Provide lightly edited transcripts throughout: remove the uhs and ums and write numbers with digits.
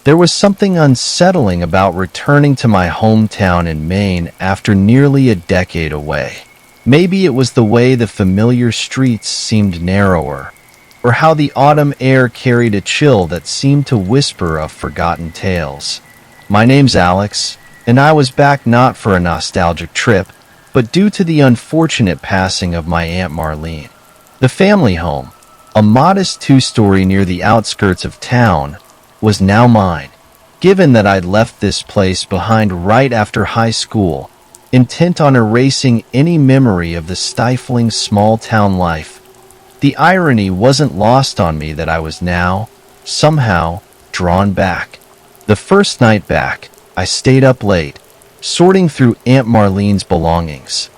There was something unsettling about returning to my hometown in Maine after nearly a decade away. Maybe it was the way the familiar streets seemed narrower, or how the autumn air carried a chill that seemed to whisper of forgotten tales. My name's Alex, and I was back not for a nostalgic trip, but due to the unfortunate passing of my Aunt Marlene. The family home, a modest two-story near the outskirts of town, was now mine. Given that I'd left this place behind right after high school, intent on erasing any memory of the stifling small-town life, the irony wasn't lost on me that I was now, somehow, drawn back. The first night back, I stayed up late, sorting through Aunt Marlene's belongings.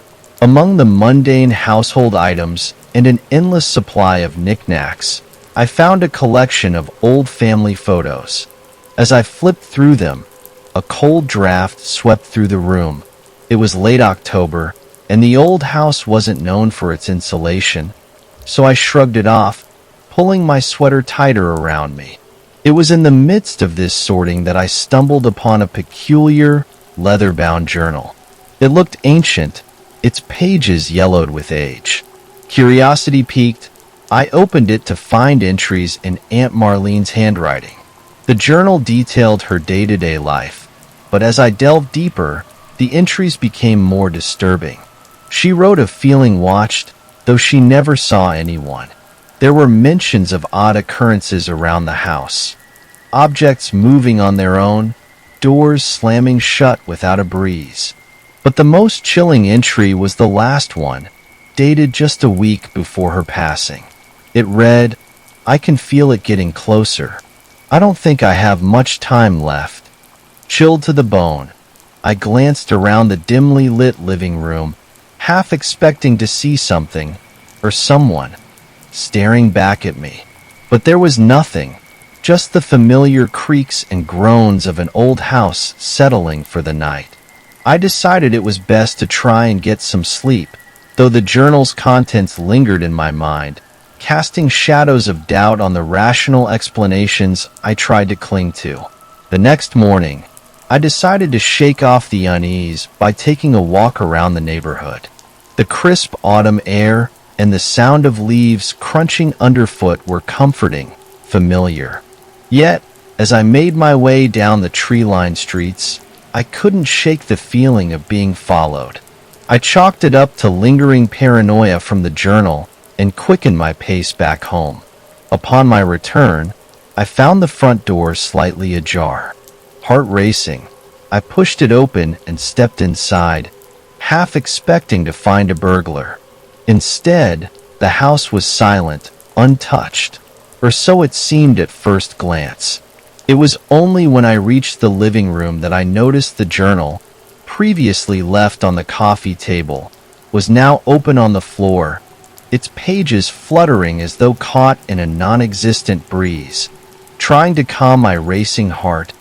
Among the mundane household items and an endless supply of knickknacks, I found a collection of old family photos. As I flipped through them, a cold draft swept through the room. It was late October, and the old house wasn't known for its insulation, so I shrugged it off, pulling my sweater tighter around me. It was in the midst of this sorting that I stumbled upon a peculiar, leather-bound journal. It looked ancient, its pages yellowed with age. Curiosity piqued, I opened it to find entries in Aunt Marlene's handwriting. The journal detailed her day-to-day life, but as I delved deeper, the entries became more disturbing. She wrote of feeling watched, though she never saw anyone. There were mentions of odd occurrences around the house. Objects moving on their own, doors slamming shut without a breeze. But the most chilling entry was the last one, dated just a week before her passing. It read, "I can feel it getting closer. I don't think I have much time left." Chilled to the bone, I glanced around the dimly lit living room, half expecting to see something, or someone, staring back at me. But there was nothing, just the familiar creaks and groans of an old house settling for the night. I decided it was best to try and get some sleep, though the journal's contents lingered in my mind, casting shadows of doubt on the rational explanations I tried to cling to. The next morning, I decided to shake off the unease by taking a walk around the neighborhood. The crisp autumn air and the sound of leaves crunching underfoot were comforting, familiar. Yet, as I made my way down the tree-lined streets, I couldn't shake the feeling of being followed. I chalked it up to lingering paranoia from the journal and quickened my pace back home. Upon my return, I found the front door slightly ajar. Heart racing, I pushed it open and stepped inside, half expecting to find a burglar. Instead, the house was silent, untouched, or so it seemed at first glance. It was only when I reached the living room that I noticed the journal, previously left on the coffee table, was now open on the floor, its pages fluttering as though caught in a non-existent breeze. Trying to calm my racing heart,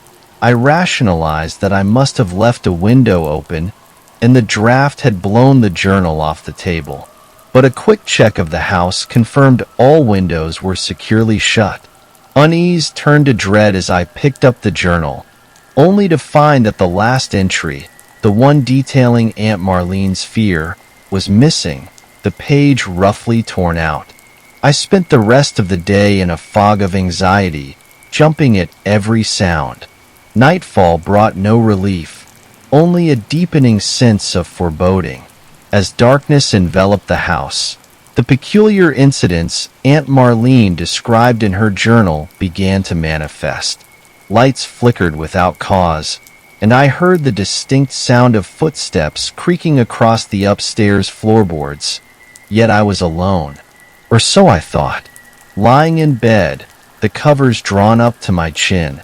I rationalized that I must have left a window open and the draft had blown the journal off the table. But a quick check of the house confirmed all windows were securely shut. Unease turned to dread as I picked up the journal, only to find that the last entry, the one detailing Aunt Marlene's fear, was missing, the page roughly torn out. I spent the rest of the day in a fog of anxiety, jumping at every sound. Nightfall brought no relief, only a deepening sense of foreboding. As darkness enveloped the house, the peculiar incidents Aunt Marlene described in her journal began to manifest. Lights flickered without cause, and I heard the distinct sound of footsteps creaking across the upstairs floorboards. Yet I was alone, or so I thought. Lying in bed, the covers drawn up to my chin,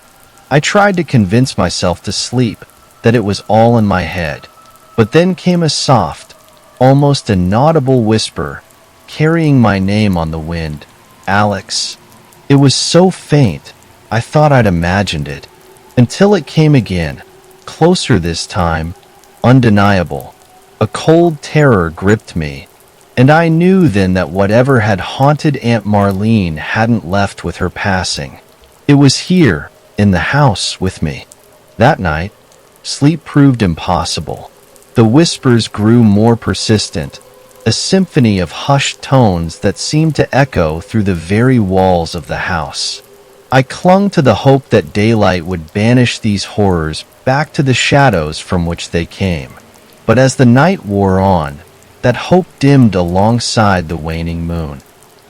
I tried to convince myself to sleep, that it was all in my head. But then came a soft, almost inaudible whisper, carrying my name on the wind. Alex. It was so faint, I thought I'd imagined it, until it came again, closer this time, undeniable. A cold terror gripped me, and I knew then that whatever had haunted Aunt Marlene hadn't left with her passing. It was here, in the house with me. That night, sleep proved impossible. The whispers grew more persistent, a symphony of hushed tones that seemed to echo through the very walls of the house. I clung to the hope that daylight would banish these horrors back to the shadows from which they came. But as the night wore on, that hope dimmed alongside the waning moon.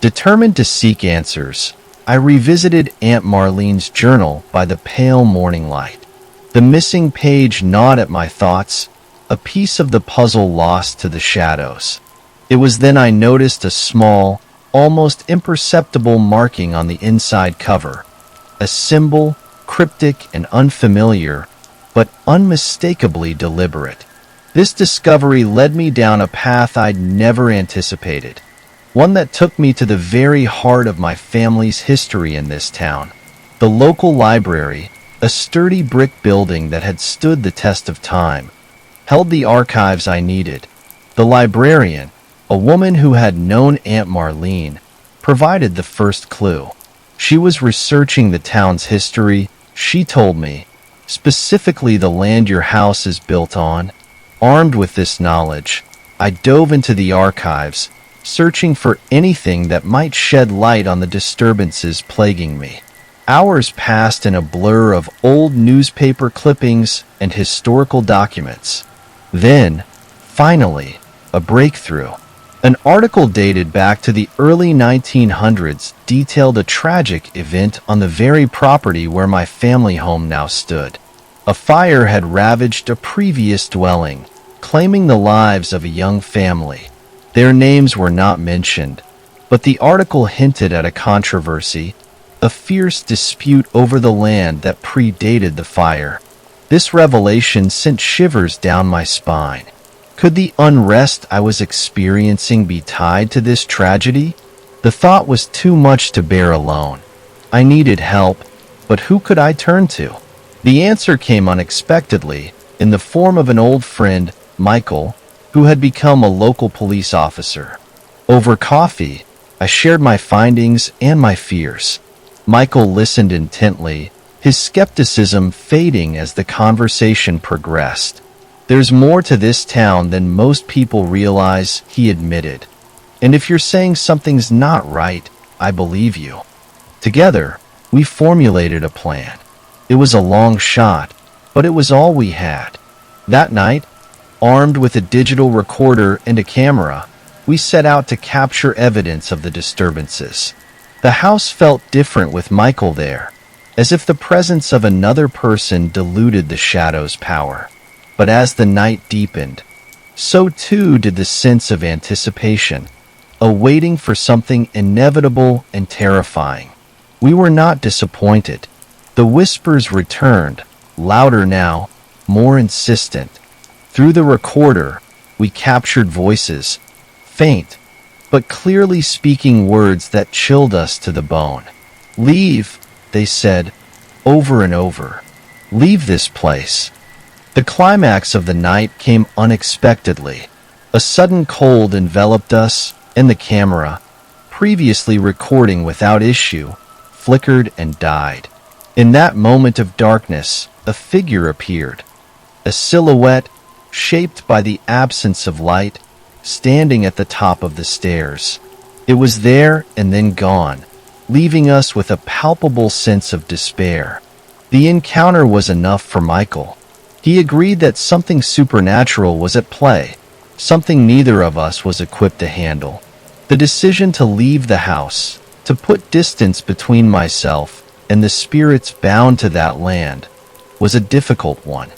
Determined to seek answers, I revisited Aunt Marlene's journal by the pale morning light. The missing page gnawed at my thoughts, a piece of the puzzle lost to the shadows. It was then I noticed a small, almost imperceptible marking on the inside cover, a symbol, cryptic and unfamiliar, but unmistakably deliberate. This discovery led me down a path I'd never anticipated, one that took me to the very heart of my family's history in this town. The local library, a sturdy brick building that had stood the test of time, held the archives I needed. The librarian, a woman who had known Aunt Marlene, provided the first clue. She was researching the town's history, she told me, specifically the land your house is built on. Armed with this knowledge, I dove into the archives, searching for anything that might shed light on the disturbances plaguing me. Hours passed in a blur of old newspaper clippings and historical documents. Then, finally, a breakthrough. An article dated back to the early 1900s detailed a tragic event on the very property where my family home now stood. A fire had ravaged a previous dwelling, claiming the lives of a young family. Their names were not mentioned, but the article hinted at a controversy, a fierce dispute over the land that predated the fire. This revelation sent shivers down my spine. Could the unrest I was experiencing be tied to this tragedy? The thought was too much to bear alone. I needed help, but who could I turn to? The answer came unexpectedly, in the form of an old friend, Michael, who had become a local police officer. Over coffee, I shared my findings and my fears. Michael listened intently, his skepticism fading as the conversation progressed. "There's more to this town than most people realize," he admitted. "And if you're saying something's not right, I believe you." Together, we formulated a plan. It was a long shot, but it was all we had. That night, armed with a digital recorder and a camera, we set out to capture evidence of the disturbances. The house felt different with Michael there, as if the presence of another person diluted the shadow's power. But as the night deepened, so too did the sense of anticipation, a waiting for something inevitable and terrifying. We were not disappointed. The whispers returned, louder now, more insistent. Through the recorder, we captured voices, faint, but clearly speaking words that chilled us to the bone. "Leave," they said, over and over. "Leave this place." The climax of the night came unexpectedly. A sudden cold enveloped us, and the camera, previously recording without issue, flickered and died. In that moment of darkness, a figure appeared, a silhouette shaped by the absence of light, standing at the top of the stairs. It was there and then gone, leaving us with a palpable sense of despair. The encounter was enough for Michael. He agreed that something supernatural was at play, something neither of us was equipped to handle. The decision to leave the house, to put distance between myself and the spirits bound to that land, was a difficult one.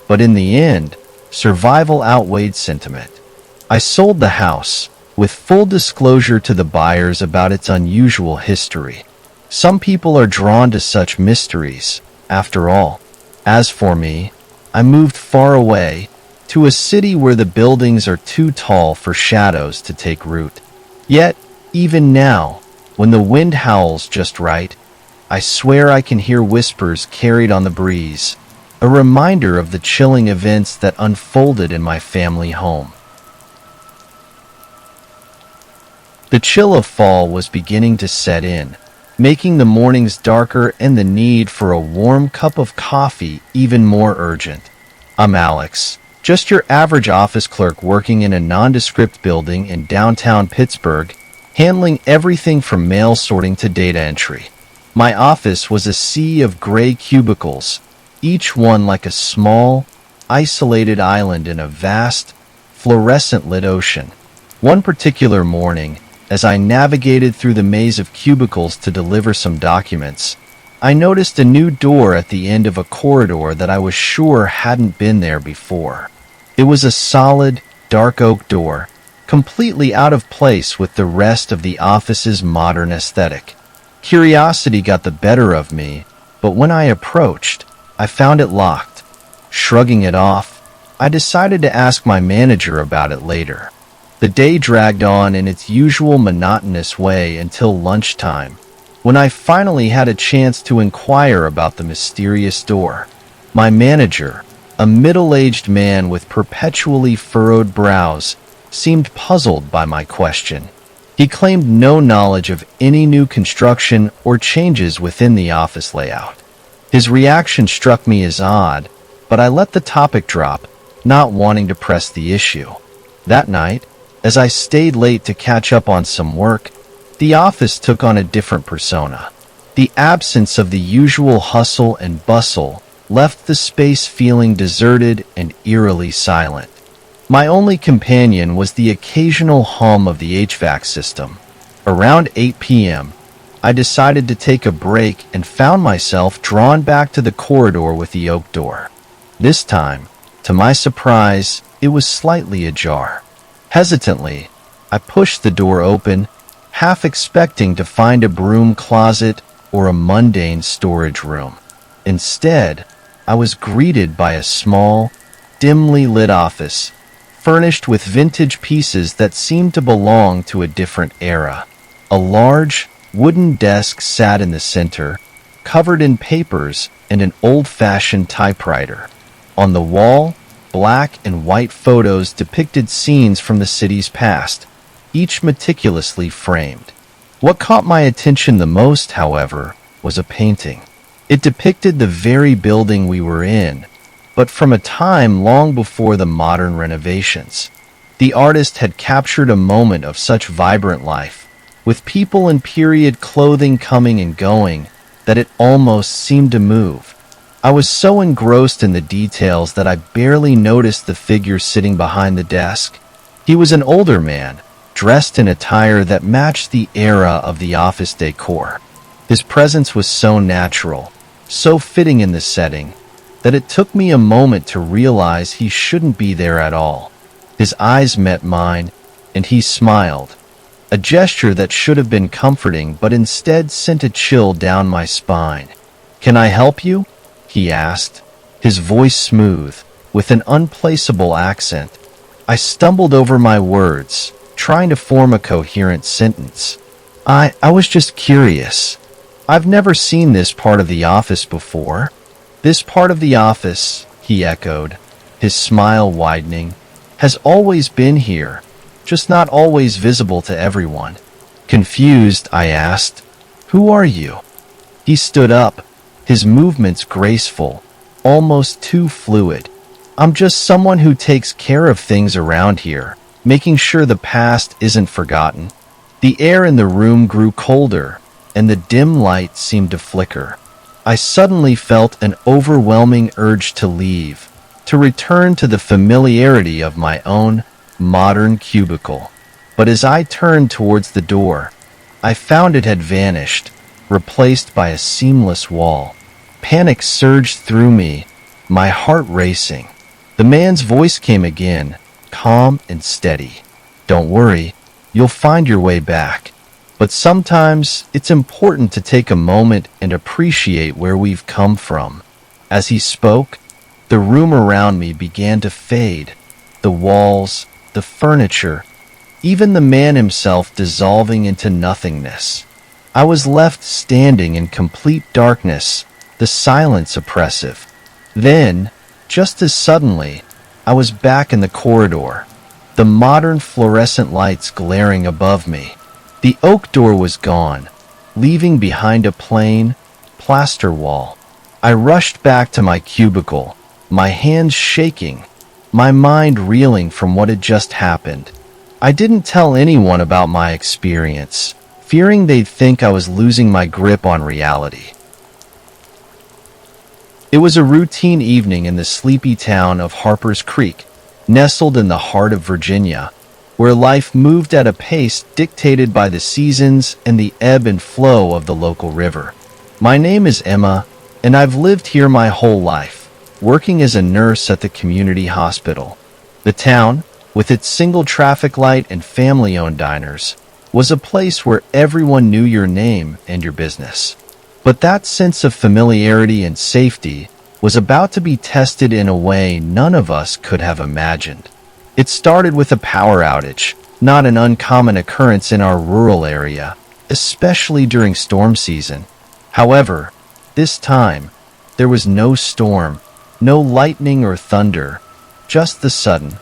But in the end, survival outweighed sentiment. I sold the house, with full disclosure to the buyers about its unusual history. Some people are drawn to such mysteries, after all. As for me, I moved far away, to a city where the buildings are too tall for shadows to take root. Yet, even now, when the wind howls just right, I swear I can hear whispers carried on the breeze, a reminder of the chilling events that unfolded in my family home. The chill of fall was beginning to set in. making the mornings darker and the need for a warm cup of coffee even more urgent. I'm Alex, just your average office clerk working in a nondescript building in downtown Pittsburgh, handling everything from mail sorting to data entry. My office was a sea of gray cubicles, each one like a small, isolated island in a vast, fluorescent-lit ocean. One particular morning, as I navigated through the maze of cubicles to deliver some documents, I noticed a new door at the end of a corridor that I was sure hadn't been there before. It was a solid, dark oak door, completely out of place with the rest of the office's modern aesthetic. Curiosity got the better of me, but when I approached, I found it locked. Shrugging it off, I decided to ask my manager about it later. The day dragged on in its usual monotonous way until lunchtime, when I finally had a chance to inquire about the mysterious door. My manager, a middle-aged man with perpetually furrowed brows, seemed puzzled by my question. He claimed no knowledge of any new construction or changes within the office layout. His reaction struck me as odd, but I let the topic drop, not wanting to press the issue. That night, as I stayed late to catch up on some work, the office took on a different persona. The absence of the usual hustle and bustle left the space feeling deserted and eerily silent. My only companion was the occasional hum of the HVAC system. Around 8 p.m., I decided to take a break and found myself drawn back to the corridor with the oak door. This time, to my surprise, it was slightly ajar. Hesitantly, I pushed the door open, half expecting to find a broom closet or a mundane storage room. Instead, I was greeted by a small, dimly lit office, furnished with vintage pieces that seemed to belong to a different era. A large, wooden desk sat in the center, covered in papers and an old-fashioned typewriter. On the wall, black and white photos depicted scenes from the city's past, each meticulously framed. What caught my attention the most, however, was a painting. It depicted the very building we were in, but from a time long before the modern renovations. The artist had captured a moment of such vibrant life, with people in period clothing coming and going, that it almost seemed to move. I was so engrossed in the details that I barely noticed the figure sitting behind the desk. He was an older man, dressed in attire that matched the era of the office decor. His presence was so natural, so fitting in the setting, that it took me a moment to realize he shouldn't be there at all. His eyes met mine, and he smiled, a gesture that should have been comforting but instead sent a chill down my spine. "Can I help you?" he asked, his voice smooth, with an unplaceable accent. I stumbled over my words, trying to form a coherent sentence. I was just curious. I've never seen this part of the office before." "This part of the office," he echoed, his smile widening, "has always been here, just not always visible to everyone." Confused, I asked, "Who are you?" He stood up, his movements graceful, almost too fluid. "I'm just someone who takes care of things around here, making sure the past isn't forgotten." The air in the room grew colder, and the dim light seemed to flicker. I suddenly felt an overwhelming urge to leave, to return to the familiarity of my own modern cubicle. But as I turned towards the door, I found it had vanished, replaced by a seamless wall. Panic surged through me, my heart racing. The man's voice came again, calm and steady. "Don't worry, you'll find your way back. But sometimes it's important to take a moment and appreciate where we've come from." As he spoke, the room around me began to fade, the walls, the furniture, even the man himself dissolving into nothingness. I was left standing in complete darkness, the silence oppressive. Then, just as suddenly, I was back in the corridor, the modern fluorescent lights glaring above me. The oak door was gone, leaving behind a plain, plaster wall. I rushed back to my cubicle, my hands shaking, my mind reeling from what had just happened. I didn't tell anyone about my experience, fearing they'd think I was losing my grip on reality. It was a routine evening in the sleepy town of Harper's Creek, nestled in the heart of Virginia, where life moved at a pace dictated by the seasons and the ebb and flow of the local river. My name is Emma, and I've lived here my whole life, working as a nurse at the community hospital. The town, with its single traffic light and family-owned diners, was a place where everyone knew your name and your business. But that sense of familiarity and safety was about to be tested in a way none of us could have imagined. It started with a power outage, not an uncommon occurrence in our rural area, especially during storm season. However, this time, there was no storm, no lightning or thunder, just the sudden,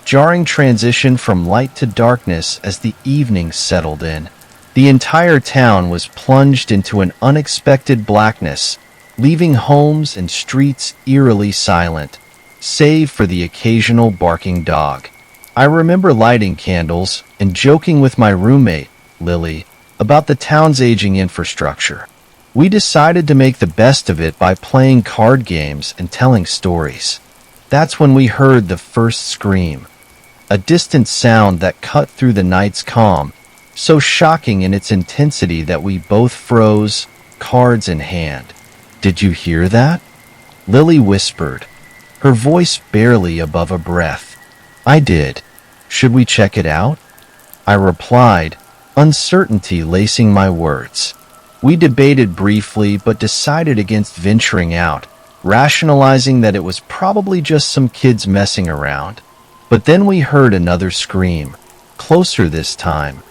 jarring transition from light to darkness as the evening settled in. The entire town was plunged into an unexpected blackness, leaving homes and streets eerily silent, save for the occasional barking dog. I remember lighting candles and joking with my roommate, Lily, about the town's aging infrastructure. We decided to make the best of it by playing card games and telling stories. That's when we heard the first scream, a distant sound that cut through the night's calm, so shocking in its intensity that we both froze, cards in hand. "Did you hear that?" Lily whispered, her voice barely above a breath. "I did. Should we check it out?" I replied, uncertainty lacing my words. We debated briefly but decided against venturing out, rationalizing that it was probably just some kids messing around. But then we heard another scream, closer this time,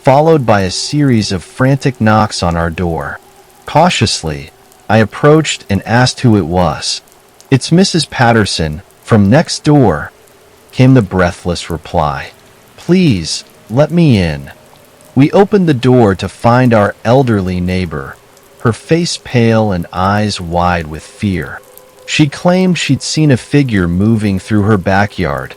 followed by a series of frantic knocks on our door. Cautiously, I approached and asked who it was. "It's Mrs. Patterson, from next door," came the breathless reply. "Please, let me in." We opened the door to find our elderly neighbor, her face pale and eyes wide with fear. She claimed she'd seen a figure moving through her backyard,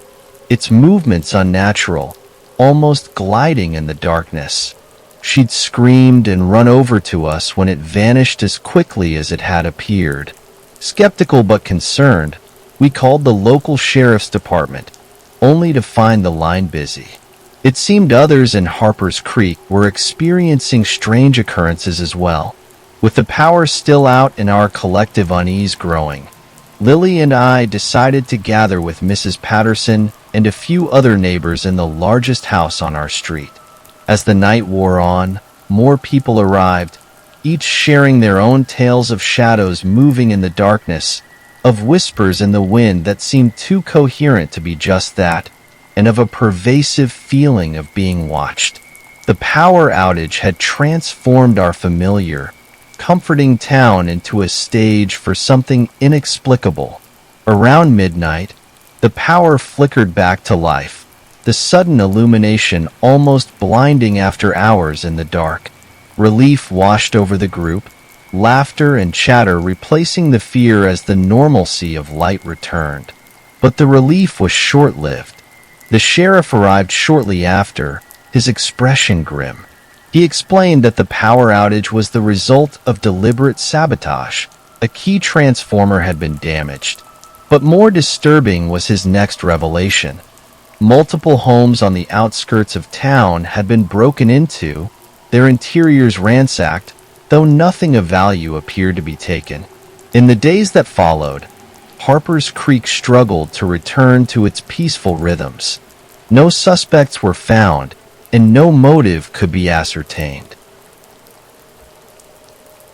its movements unnatural, almost gliding in the darkness. She'd screamed and run over to us when it vanished as quickly as it had appeared. Skeptical but concerned, we called the local sheriff's department, only to find the line busy. It seemed others in Harper's Creek were experiencing strange occurrences as well. With the power still out and our collective unease growing, Lily and I decided to gather with Mrs. Patterson and a few other neighbors in the largest house on our street. As the night wore on, more people arrived, each sharing their own tales of shadows moving in the darkness, of whispers in the wind that seemed too coherent to be just that, and of a pervasive feeling of being watched. The power outage had transformed our familiar, comforting town into a stage for something inexplicable. Around midnight, the power flickered back to life, the sudden illumination almost blinding after hours in the dark. Relief washed over the group, laughter and chatter replacing the fear as the normalcy of light returned. But the relief was short-lived. The sheriff arrived shortly after, his expression grim. He explained that the power outage was the result of deliberate sabotage. A key transformer had been damaged. But more disturbing was his next revelation. Multiple homes on the outskirts of town had been broken into, their interiors ransacked, though nothing of value appeared to be taken. In the days that followed, Harper's Creek struggled to return to its peaceful rhythms. No suspects were found, and no motive could be ascertained.